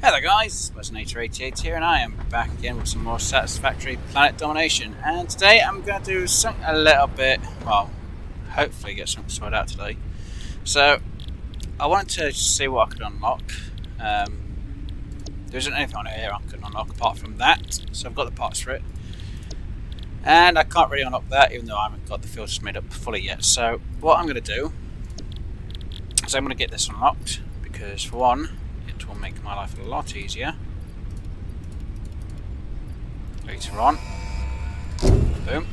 Hello guys, Resonator88 here, and I am back again with some more Satisfactory Planet Domination. And today I'm going to do something a little bit, well, hopefully get something sorted out today. So, I wanted to see what I could unlock. There isn't anything on here I can unlock apart from that, so I've got the parts for it. And I can't really unlock that, even though I haven't got the filters made up fully yet. So, what I'm going to do is I'm going to get this unlocked, because for one, it will make my life a lot easier later on. Boom.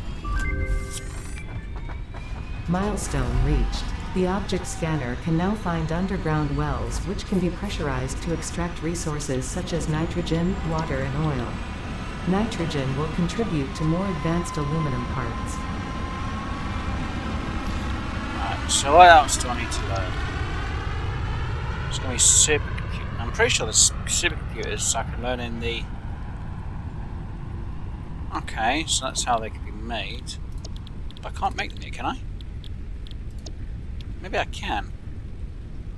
Milestone reached. The object scanner can now find underground wells which can be pressurized to extract resources such as nitrogen, water, and oil. Nitrogen will contribute to more advanced aluminum parts. Right, so what else do I need to learn? It's going to be supercomputer. I'm pretty sure there's supercomputers I can learn in the... Okay, so that's how they can be made. But I can't make them here, can I? Maybe I can.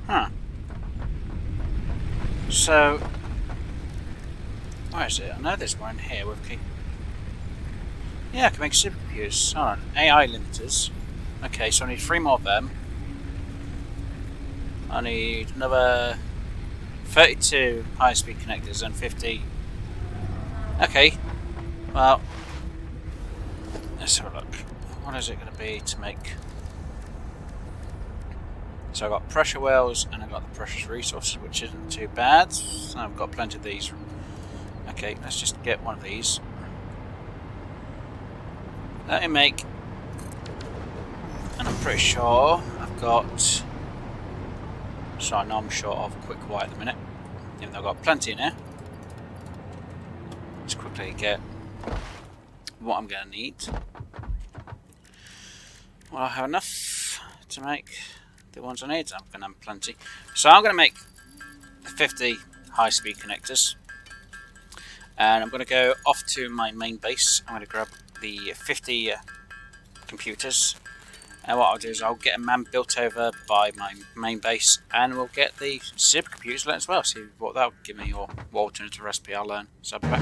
Huh. So... where is it? I know there's one here with... Yeah, I can make supercomputers. Hold on. AI limiters. Okay, so I need 3 more of them. I need another 32 high-speed connectors and 50... Okay. Well... let's have a look. What is it going to be to make... So I've got pressure wells and I've got the precious resources, which isn't too bad. So I've got plenty of these. Okay, let's just get one of these. Let me make... and I'm pretty sure I've got... So I know I'm short of quick white at the minute, even though I've got plenty in here. Let's quickly get what I'm going to need. Will I have enough to make the ones I need? I'm going to have plenty. So I'm going to make 50 high-speed connectors. And I'm going to go off to my main base. I'm going to grab the 50 computers. And what I'll do is I'll get a man built over by my main base, and we'll get the supercomputers learned as well. See what that'll give me, or what alternative recipe I'll learn. So I'll be back.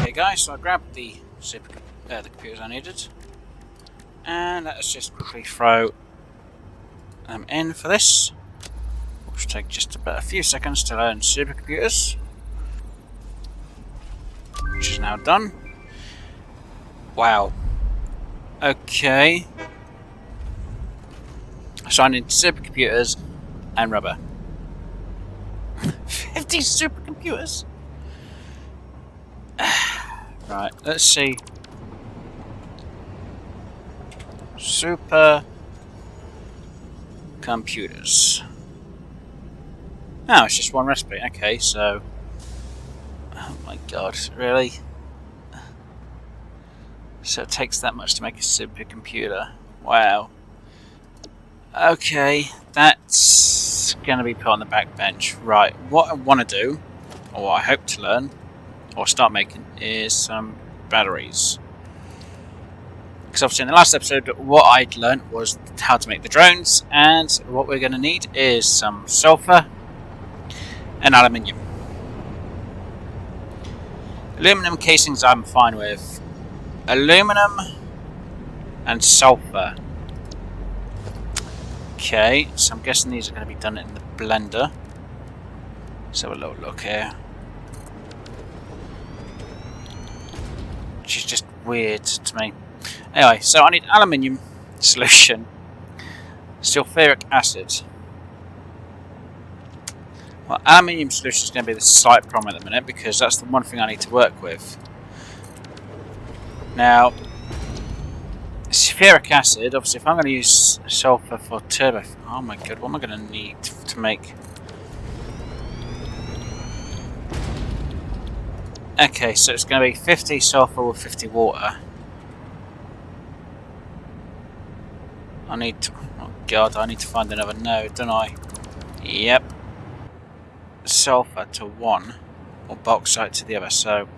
Okay, guys. So I grabbed the the computers I needed, and let's just quickly throw them in for this. Which will take just about a few seconds to learn supercomputers. Which is now done. Wow. Okay. So I need supercomputers and rubber. 50 supercomputers? Right, let's see. Super computers. Oh, it's just one recipe. Okay, so... oh my god, really? So it takes that much to make a supercomputer. Wow. Okay, that's going to be put on the back bench. Right, what I want to do, or what I hope to learn, or start making, is some batteries. Because obviously in the last episode, what I'd learned was how to make the drones, and what we're going to need is some sulfur and aluminium. Aluminum casings I'm fine with. Aluminum and sulfur. Okay, so I'm guessing these are going to be done in the blender. Let's have a little look here. Which is just weird to me. Anyway, so I need aluminium solution, sulfuric acid. Well, aluminium solution is going to be the slight problem at the minute, because that's the one thing I need to work with. Now, sulfuric acid, obviously if I'm going to use sulfur for turbo... oh my god, what am I going to need to make... okay, so it's going to be 50 sulfur with 50 water. I need to... oh god, I need to find another node, don't I? Yep. Sulfur to one, or bauxite to the other. So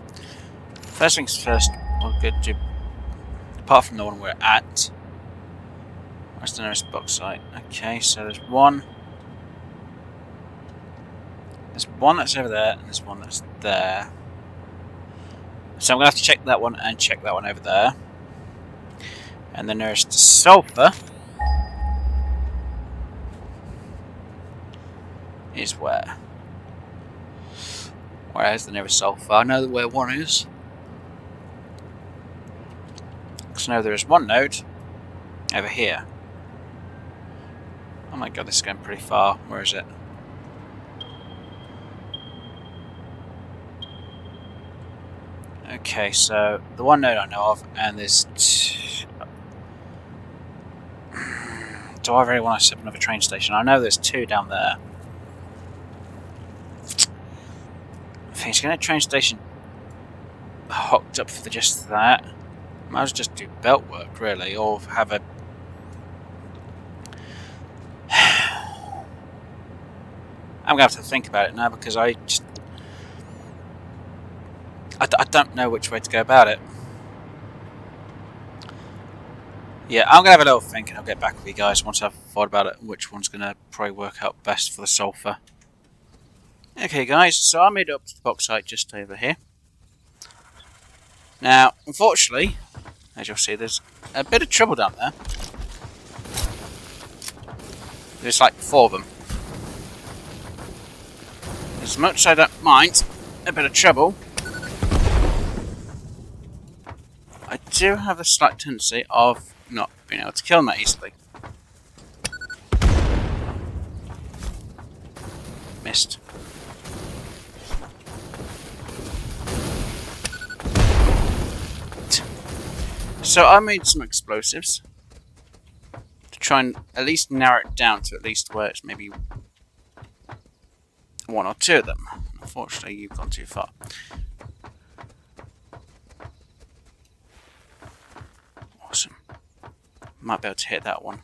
first things first, we're going to do, apart from the one we're at, Where's the nearest bauxite? Okay, so there's one. There's one that's over there, and there's one that's there. So I'm going to have to check that one and check that one over there. And the nearest sulfur is where? Where is the nearest sulfur? I know where one is. Because I know there is one node over here. Oh my god, this is going pretty far. Where is it? Okay, so the one node I know of, and there's do I really want to set up another train station? I know there's two down there. I think it's going to train station hooked up for just that. Might as well just do belt work, really, or have a. I'm going to have to think about it now because I don't know which way to go about it. Yeah, I'm going to have a little think and I'll get back with you guys once I've thought about it, which one's going to probably work out best for the sulfur. Okay guys, so I made it up to the bauxite just over here. Now, unfortunately, as you'll see, there's a bit of trouble down there. There's like 4 of them. As much as I don't mind a bit of trouble, I do have a slight tendency of not being able to kill them that easily. Missed. So I made some explosives to try and at least narrow it down to at least where it's maybe 1 or 2 of them. Unfortunately, you've gone too far. Awesome. Might be able to hit that one.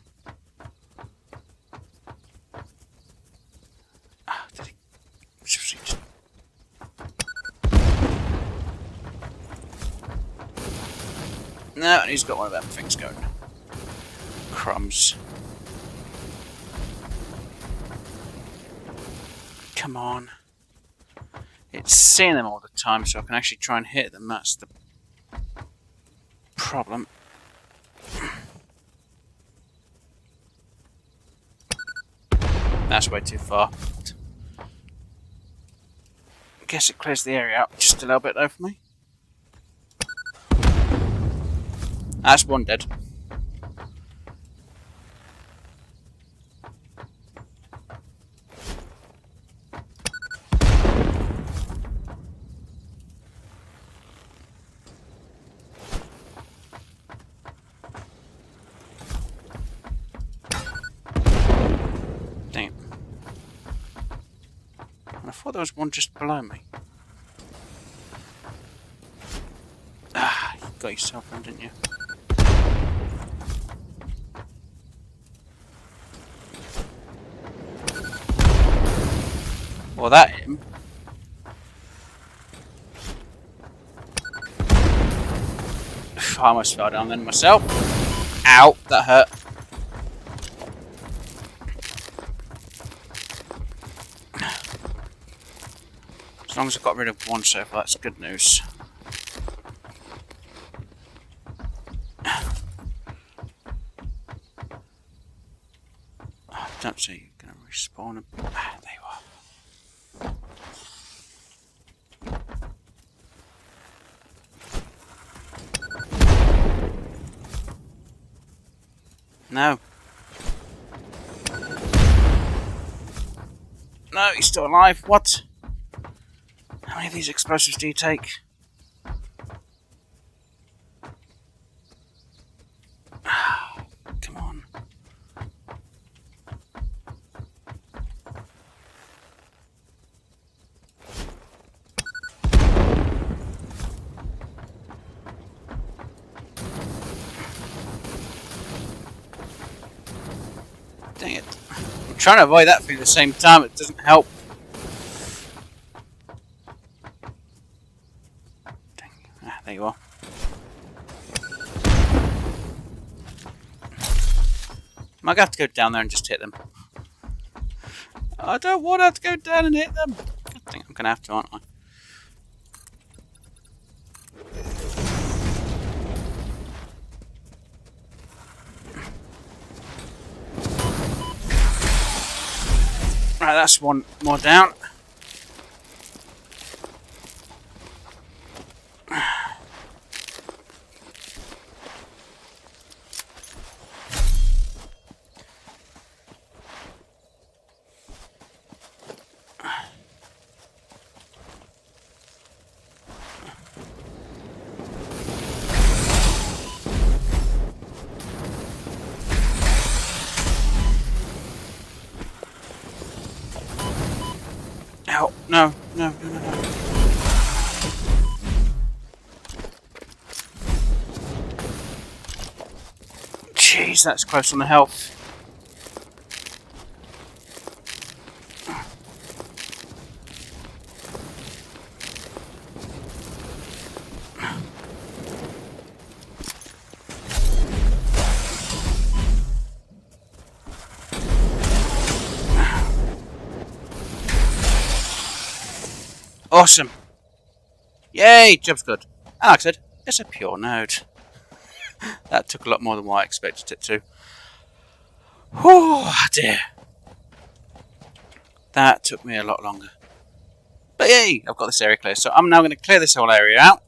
Ah, did he? Just... No, he's got one of them things going. Crumbs. Come on. It's seeing them all the time, so I can actually try and hit them. That's the problem. That's way too far. I guess it clears the area out just a little bit though for me. That's one dead. Dang it. I thought there was one just below me. Ah, you got yourself one, didn't you? Well, that him. I almost fell down then myself. Ow, that hurt. As long as I've got rid of one so far, that's good news. Oh, don't say you're going to respawn them. Ah, there you are. No. No, he's still alive. What? How many of these explosives do you take? Come on. Dang it. I'm trying to avoid that thing at the same time, it doesn't help. Dang. Ah, there you are. Am I going to have to go down there and just hit them? I don't want to have to go down and hit them. I think I'm going to have to, aren't I? Right, that's one more down. Ow, no. Jeez, that's close on the health. Awesome. Yay, job's good. And like I said, it's a pure node. That took a lot more than what I expected it to. Oh dear. That took me a lot longer. But yay, I've got this area clear. So I'm now going to clear this whole area out.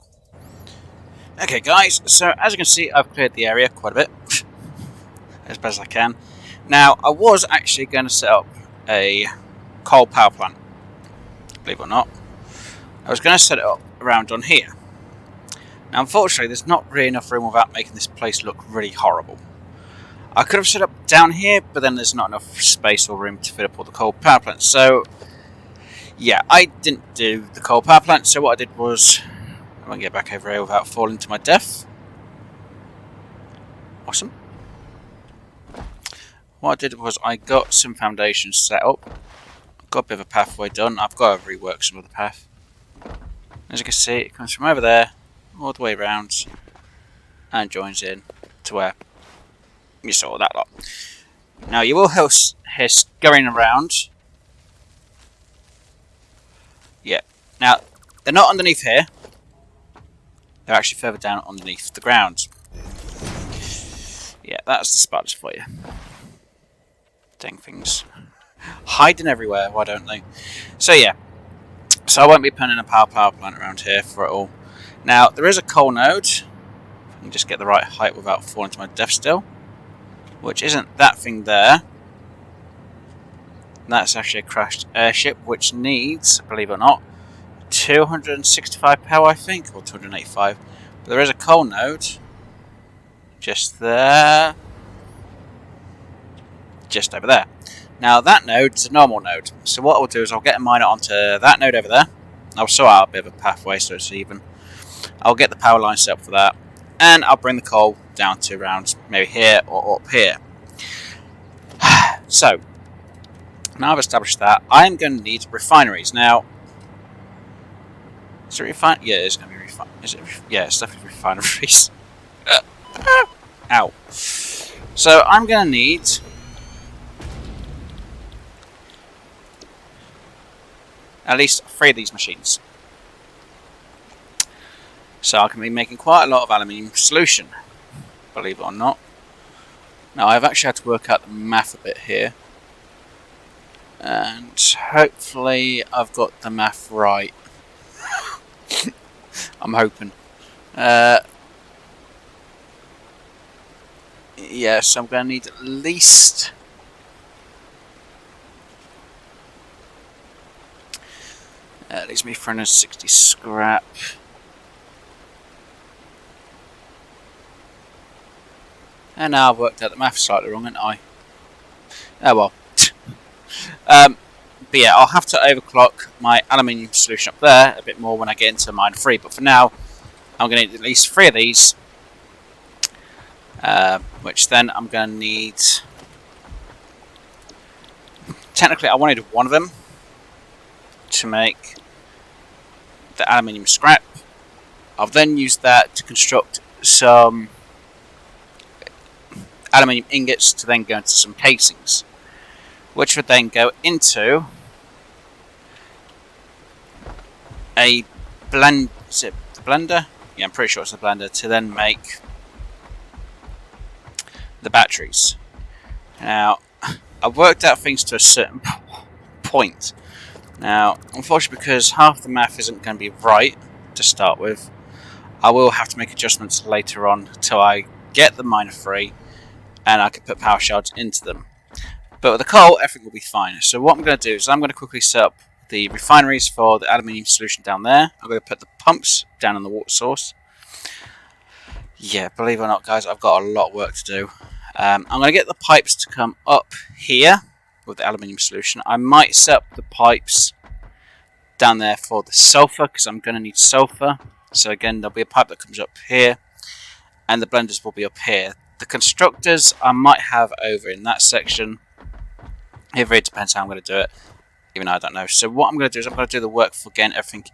Okay guys, so as you can see, I've cleared the area quite a bit. As best as I can. Now, I was actually going to set up a coal power plant. Believe it or not. I was going to set it up around on here. Now, unfortunately, there's not really enough room without making this place look really horrible. I could have set up down here, but then there's not enough space or room to fit up all the coal power plants. So, yeah, I didn't do the coal power plant. So what I did was, I won't get back over here without falling to my death. Awesome. What I did was I got some foundations set up. Got a bit of a pathway done. I've got to rework some of the path. As you can see, it comes from over there all the way around and joins in to where you saw that lot. Now you will hear scurrying around. Yeah. Now they're not underneath here. They're actually further down underneath the ground. Yeah, that's the spiders for you. Dang things. Hiding everywhere, why don't they? So yeah. So I won't be putting a power plant around here for it all. Now, there is a coal node. If I can just get the right height without falling to my death still. Which isn't that thing there. That's actually a crashed airship, which needs, believe it or not, 265 power, I think, or 285. But there is a coal node. Just there. Just over there. Now that node is a normal node, so what I'll do is I'll get a miner onto that node over there. I'll saw out a bit of a pathway so it's even. I'll get the power line set up for that, and I'll bring the coal down to around maybe here or up here. So, now I've established that, I'm going to need refineries. Now, is it refine? Yeah, it's going to be refine. Is it? Yeah, it's definitely refineries. Ow. So I'm going to need at least 3 of these machines. So I can be making quite a lot of aluminium solution, believe it or not. Now I've actually had to work out the math a bit here. And hopefully I've got the math right. I'm hoping. Yes, I'm going to need at least... That leaves me 360 scrap. And now I've worked out the math slightly wrong, haven't I? Oh well. But yeah, I'll have to overclock my aluminium solution up there a bit more when I get into mine 3. But for now, I'm going to need at least 3 of these. Which then I'm going to need... Technically, I wanted 1 of them to make the aluminium scrap. I've then used that to construct some aluminium ingots to then go into some casings, which would then go into a blend. Is it the blender? Yeah, I'm pretty sure it's the blender to then make the batteries. Now, I've worked out things to a certain point. Now, unfortunately, because half the math isn't going to be right to start with, I will have to make adjustments later on till I get the miner free and I can put power shards into them. But with the coal, everything will be fine. So what I'm going to do is I'm going to quickly set up the refineries for the aluminium solution down there. I'm going to put the pumps down on the water source. Yeah, believe it or not, guys, I've got a lot of work to do. I'm going to get the pipes to come up here with the aluminium solution. I might set up the pipes down there for the sulfur, because I'm going to need sulfur. So again, there'll be a pipe that comes up here, and the blenders will be up here. The constructors I might have over in that section. It really depends how I'm going to do it, even though I don't know. So what I'm going to do is I'm going to do the work for getting everything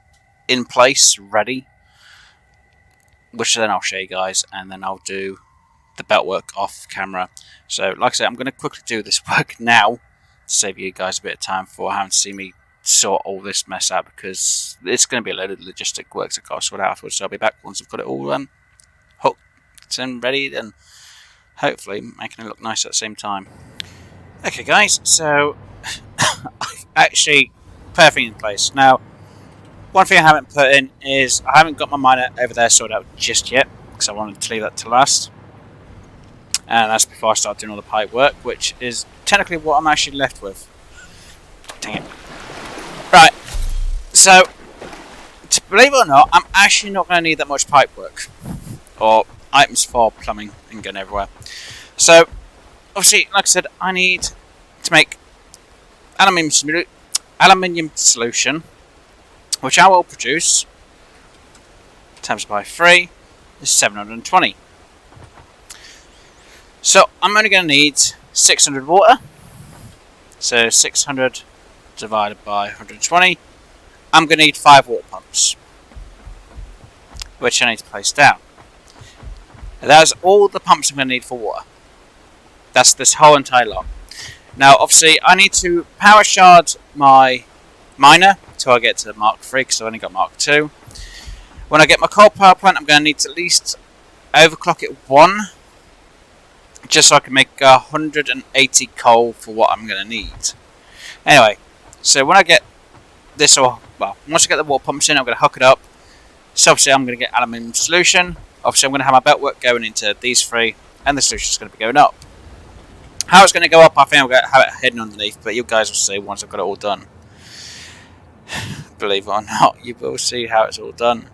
in place, ready, which then I'll show you guys, and then I'll do the belt work off camera. So like I said, I'm going to quickly do this work now to save you guys a bit of time for having to see me sort all this mess out, because it's going to be a load of logistic work to sort out afterwards. So I'll be back once I've got it all hooked and ready, and hopefully making it look nice at the same time. Okay guys, so I've actually put everything in place. Now, one thing I haven't put in is I haven't got my miner over there sorted out just yet, because I wanted to leave that to last. And that's before I start doing all the pipe work, which is technically what I'm actually left with. Dang it. Right, so, believe it or not, I'm actually not going to need that much pipe work. Or items for plumbing and going everywhere. So, obviously, like I said, I need to make aluminium solution, which I will produce, times by 3 is 720. So I'm only going to need 600 water. So 600 divided by 120. I'm going to need 5 water pumps, which I need to place down. That's all the pumps I'm going to need for water. That's this whole entire lot. Now, obviously, I need to power shard my miner until I get to Mark 3, because I've only got Mark 2. When I get my coal power plant, I'm going to need to at least overclock it 1, just so I can make 180 coal for what I'm going to need. Anyway, so when I get this, once I get the water pumps in, I'm going to hook it up. So obviously, I'm going to get aluminium solution. Obviously, I'm going to have my belt work going into these 3, and the solution is going to be going up. How it's going to go up, I think I'm going to have it hidden underneath, but you guys will see once I've got it all done. Believe it or not, you will see how it's all done.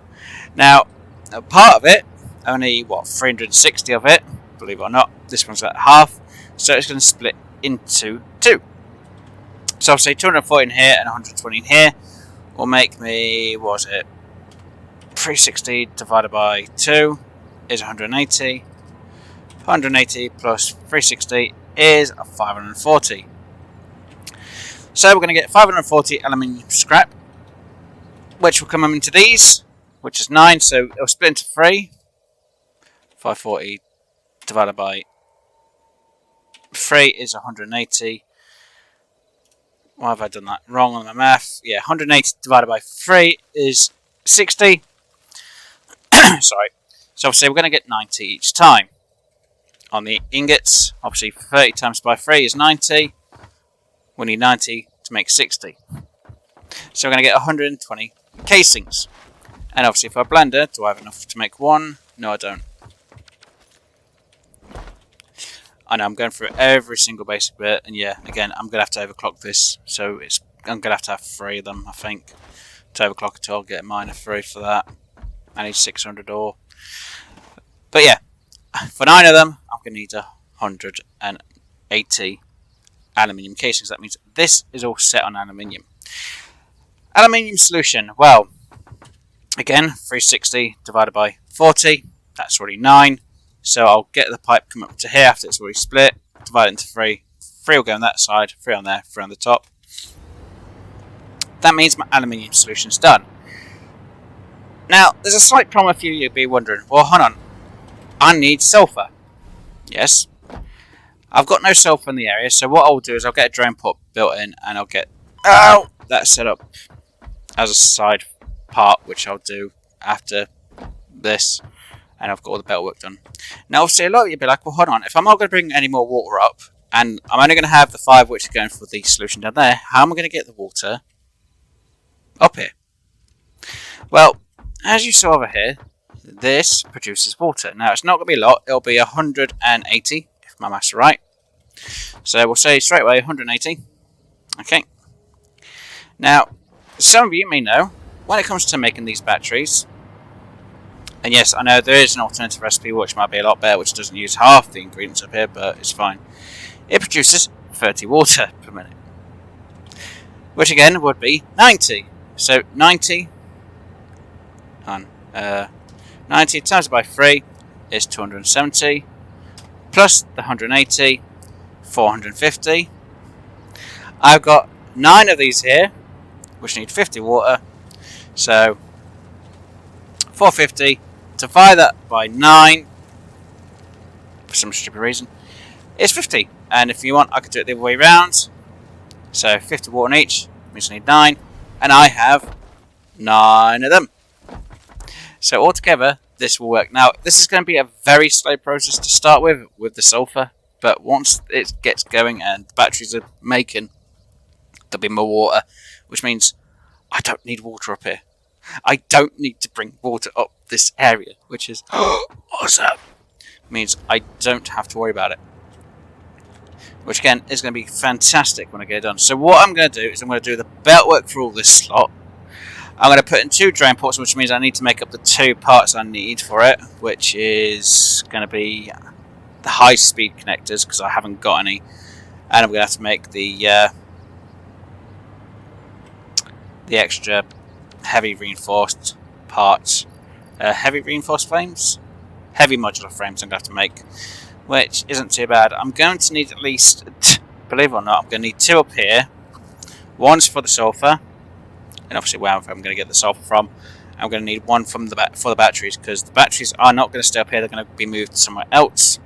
Now, a part of it, only 360 of it, believe it or not, this one's at half, so it's going to split into 2. So I'll say 240 in here and 120 in here will make me, 360 divided by 2 is 180. 180 plus 360 is 540. So we're going to get 540 aluminium scrap, which will come into these, which is 9, so it'll split into 3. 540 divided by 3 is 180. Why have I done that wrong on my math? Yeah, 180 divided by 3 is 60. Sorry. So obviously we're going to get 90 each time. On the ingots, obviously 30 times by 3 is 90. We need 90 to make 60. So we're going to get 120 casings. And obviously for a blender, do I have enough to make 1? No, I don't. I know I'm going through every single basic bit, and yeah, again, I'm going to have to overclock this. So I'm going to have 3 of them, I think, to overclock it. I'll get a miner 3 for that. I need 600 ore. But yeah, for 9 of them, I'm going to need 180 aluminium casings. That means this is all set on aluminium. Aluminium solution, well, again, 360 divided by 40, that's already 9. So I'll get the pipe come up to here after it's already split, divide it into 3. 3 will go on that side, 3 on there, 3 on the top. That means my aluminium solution's done. Now, there's a slight problem if you'll be wondering, well, hold on, I need sulfur. Yes. I've got no sulfur in the area, so what I'll do is I'll get a drain port built in, and I'll get that set up as a side part, which I'll do after this, and I've got all the belt work done. Now, obviously, a lot of you will be like, well, hold on, if I'm not going to bring any more water up, and I'm only going to have the 5 which are going for the solution down there, how am I going to get the water up here? Well, as you saw over here, this produces water. Now, it's not going to be a lot, it'll be 180, if my maths are right. So we'll say straight away 180. Okay. Now, some of you may know, when it comes to making these batteries, and yes, I know there is an alternative recipe which might be a lot better, which doesn't use half the ingredients up here, but it's fine. It produces 30 water per minute, which again would be 90. So 90 times by 3 is 270, plus the 180, 450. I've got 9 of these here, which need 50 water, so 450, divide that by 9, for some stupid reason, is 50. And if you want, I could do it the other way around. So 50 water in each, means I need 9, and I have 9 of them. So altogether, this will work. Now, this is going to be a very slow process to start with the sulfur, but once it gets going and the batteries are making, there'll be more water, which means I don't need water up here. I don't need to bring water up this area, which is awesome. Means I don't have to worry about it. Which again is going to be fantastic when I get it done. So what I'm going to do is I'm going to do the belt work for all this slot. I'm going to put in 2 drain ports, which means I need to make up the 2 parts I need for it, which is going to be the high-speed connectors, because I haven't got any, and I'm going to have to make the extra heavy reinforced parts, heavy reinforced frames, heavy modular frames I'm going to have to make, which isn't too bad. I'm going to need at least, believe it or not, I'm going to need 2 up here. One's for the sulfur, and obviously where I'm going to get the sulfur from. I'm going to need 1 from for the batteries, because the batteries are not going to stay up here, they're going to be moved somewhere else.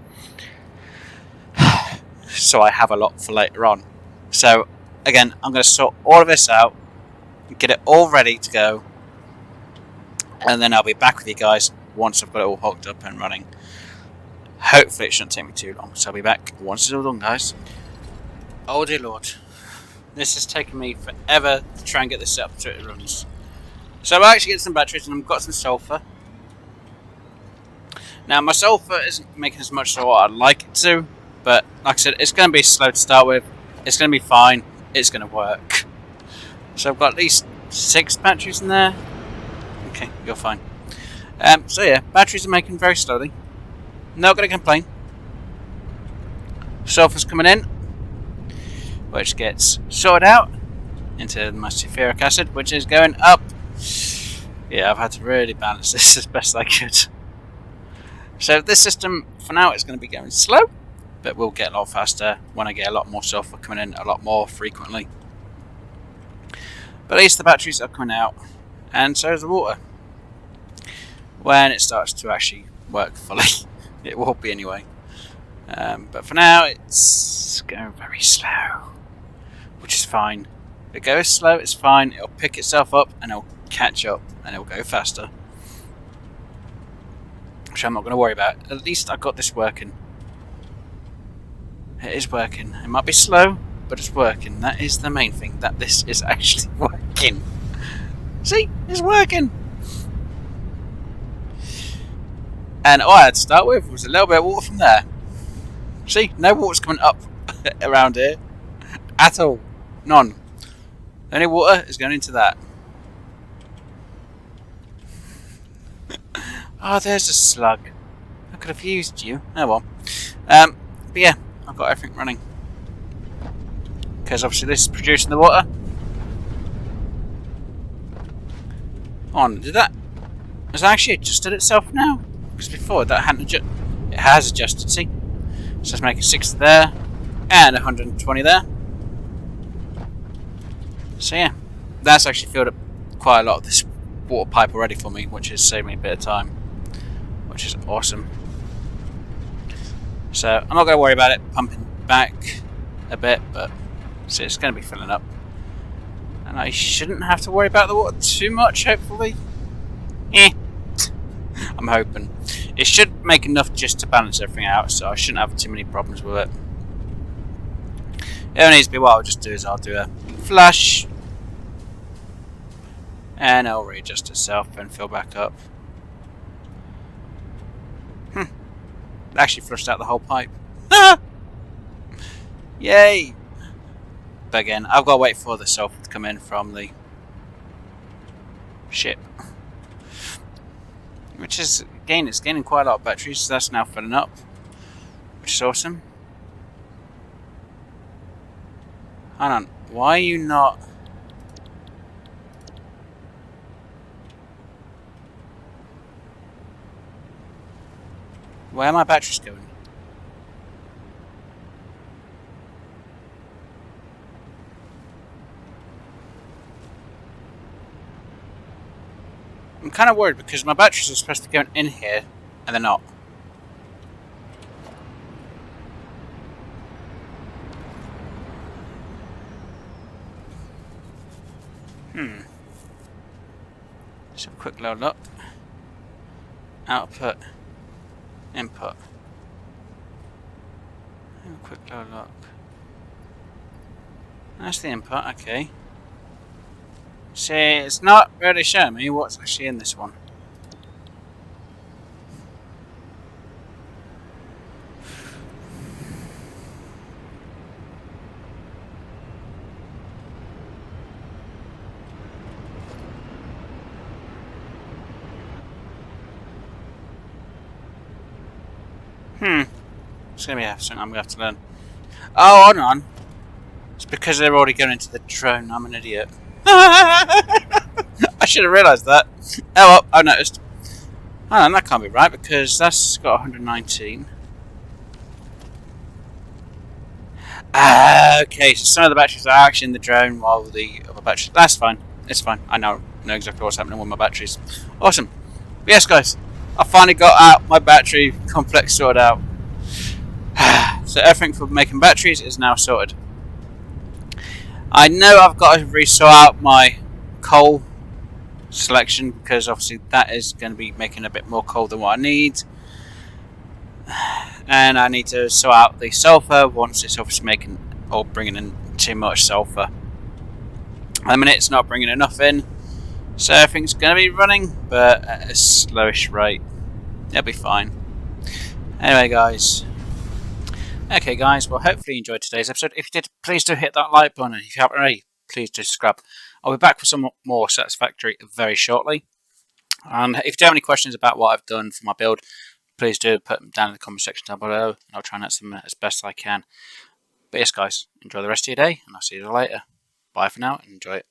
So I have a lot for later on. So again, I'm going to sort all of this out, get it all ready to go, and then I'll be back with you guys once I've got it all hooked up and running. Hopefully it shouldn't take me too long, so I'll be back once it's all done, guys. Oh dear lord, this has taken me forever to try and get this set up so it runs. So I've actually got some batteries and I've got some sulfur. Now my sulfur isn't making as much as what I'd like it to, but like I said, it's going to be slow to start with, it's going to be fine, it's going to work. So I've got at least 6 batteries in there. Okay, you're fine. So yeah, batteries are making very slowly. Not going to complain. Sulfur's coming in, which gets sorted out into my sulfuric acid, which is going up. Yeah, I've had to really balance this as best I could. So this system, for now, is going to be going slow, but we'll get a lot faster when I get a lot more sulfur coming in a lot more frequently. But at least the batteries are coming out, and so is the water. When it starts to actually work fully, it will be anyway. But for now, it's going very slow, which is fine. If it goes slow, it's fine. It'll pick itself up and it'll catch up and it'll go faster, which I'm not going to worry about. At least I got this working. It is working. It might be slow, but it's working. That is the main thing, that this is actually working. See, it's working. And all I had to start with was a little bit of water from there. See, no water's coming up around here at all. None. The only water is going into that. Oh, there's a slug. I could have used you. Oh well. But yeah, I've got everything running. Because obviously this is producing the water. On, did that? Has it actually adjusted itself now? Because before that hadn't adjusted. It has adjusted, see? So let's make a 60 there. And 120 there. So yeah, that's actually filled up quite a lot of this water pipe already for me, which has saved me a bit of time, which is awesome. So I'm not going to worry about it pumping back a bit, but so it's going to be filling up. And I shouldn't have to worry about the water too much, hopefully. I'm hoping. It should make enough just to balance everything out, so I shouldn't have too many problems with it. It only needs to be what I'll just do is I'll do a flush, and it'll readjust itself and fill back up. It actually flushed out the whole pipe. Yay! But again, I've got to wait for the sulfur to come in from the ship. Which is, again, it's gaining quite a lot of batteries, so that's now filling up. Which is awesome. Hang on, why are you not... Where are my batteries going? I'm kind of worried because my batteries are supposed to be going in here, and they're not. Let's have a quick load look. Output. Input. Have a quick load look. That's the input, okay. See, it's not really showing me what's actually in this one. It's gonna be something I'm gonna have to learn. Oh, hold on. It's because they're already going into the drone. I'm an idiot. I should have realised that. Oh well, I noticed. Hang on, that can't be right because that's got 119. Okay, so some of the batteries are actually in the drone while the other batteries... That's fine. It's fine. I know exactly what's happening with my batteries. Awesome. But yes, guys. I finally got out my battery complex sorted out. So everything for making batteries is now sorted. I know I've got to resort out my coal selection because obviously that is going to be making a bit more coal than what I need. And I need to sort out the sulfur once it's obviously making or bringing in too much sulfur. At the minute it's not bringing enough in, so everything's going to be running, but at a slowish rate. It'll be fine. Anyway, guys. Okay, guys. Well, hopefully you enjoyed today's episode. If you did, please do hit that like button. If you haven't already, please do subscribe. I'll be back with some more Satisfactory very shortly. And if you do have any questions about what I've done for my build, please do put them down in the comment section down below, and I'll try and answer them as best I can. But yes, guys, enjoy the rest of your day, and I'll see you later. Bye for now, and enjoy it.